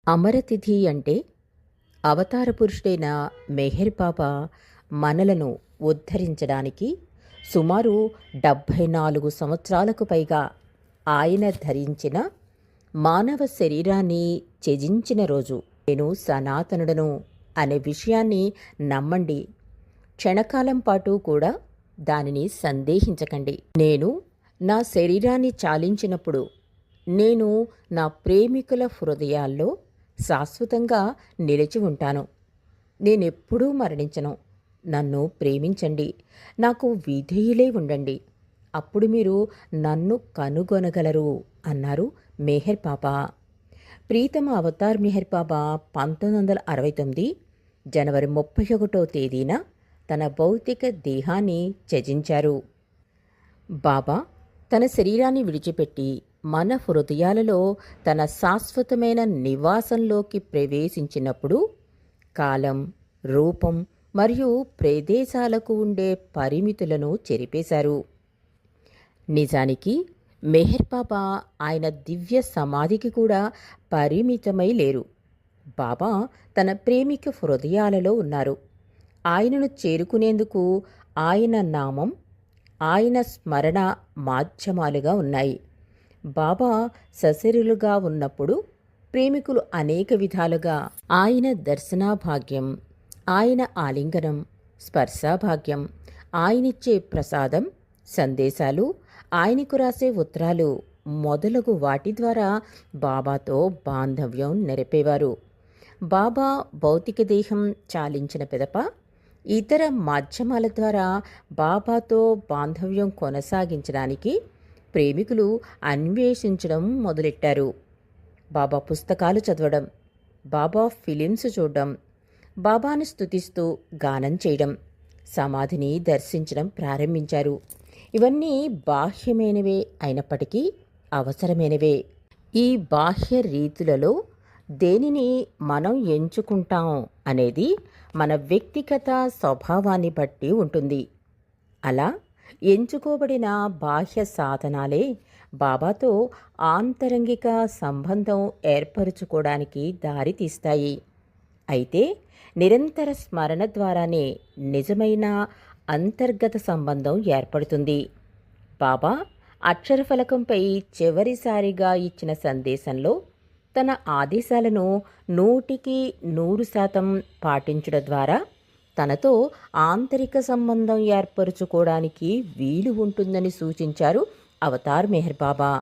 అమరతిథి అంటే అవతార పురుషుడైన మెహర్ బాబా మనలను ఉద్ధరించడానికి సుమారు 74 సంవత్సరాలకు పైగా ఆయన ధరించిన మానవ శరీరాన్ని త్యజించిన రోజు. నేను సనాతనుడను అనే విషయాన్ని నమ్మండి. క్షణకాలం పాటు కూడా దానిని సందేహించకండి. నేను నా శరీరాన్ని చాలించినప్పుడు నేను నా ప్రేమికుల హృదయాల్లో శాశ్వతంగా నిలిచి ఉంటాను. నేనెప్పుడూ మరణించను. నన్ను ప్రేమించండి. నాకు విధేయులై ఉండండి. అప్పుడు మీరు నన్ను కనుగొనగలరు అన్నారు మెహర్ బాబా. ప్రీతమ అవతార్ మెహర్ బాబా 1969 జనవరి 31వ తేదీన తన భౌతిక దేహాన్ని త్యజించారు. బాబా తన శరీరాన్ని విడిచిపెట్టి మన హృదయాలలో తన శాశ్వతమైన నివాసంలోకి ప్రవేశించినప్పుడు కాలం, రూపం మరియు ప్రదేశాలకు ఉండే పరిమితులను చెరిపేశారు. నిజానికి మెహర్ బాబా ఆయన దివ్య సమాధికి కూడా పరిమితమై లేరు. బాబా తన ప్రేమిక హృదయాలలో ఉన్నారు. ఆయనను చేరుకునేందుకు ఆయన నామం, ఆయన స్మరణ మాధ్యమాలుగా ఉన్నాయి. బాబా సశరీరులుగా ఉన్నప్పుడు ప్రేమికులు అనేక విధాలుగా ఆయన దర్శనాభాగ్యం, ఆయన ఆలింగనం, స్పర్శాభాగ్యం, ఆయనిచ్చే ప్రసాదం, సందేశాలు, ఆయనకు రాసే ఉత్తరాలు మొదలగు వాటి ద్వారా బాబాతో బాంధవ్యం నెరపేవారు. బాబా భౌతిక దేహం చాలించిన పిదప ఇతర మాధ్యమాల ద్వారా బాబాతో బాంధవ్యం కొనసాగించడానికి ప్రేమికులు అన్వేషించడం మొదలెట్టారు. బాబా పుస్తకాలు చదవడం, బాబా ఫిలిమ్స్ చూడడం, బాబాను స్తుతిస్తూ గానం చేయడం, సమాధిని దర్శించడం ప్రారంభించారు. ఇవన్నీ బాహ్యమైనవే అయినప్పటికీ అవసరమైనవే. ఈ బాహ్య రీతులలో దేనిని మనం ఎంచుకుంటాం అనేది మన వ్యక్తిగత స్వభావాన్ని బట్టి ఉంటుంది. అలా ఎంచుకోబడిన బాహ్య సాధనాలే బాబాతో ఆంతరంగిక సంబంధం ఏర్పరచుకోవడానికి దారితీస్తాయి. అయితే నిరంతర స్మరణ ద్వారానే నిజమైన అంతర్గత సంబంధం ఏర్పడుతుంది. బాబా అక్షరఫలకంపై చివరిసారిగా ఇచ్చిన సందేశంలో తన ఆదేశాలను 100% పాటించడం ద్వారా తనతో ఆంతరిక సంబంధం ఏర్పరచుకోవడానికి వీలు ఉంటుందని సూచించారు అవతార్ మెహర్ బాబా.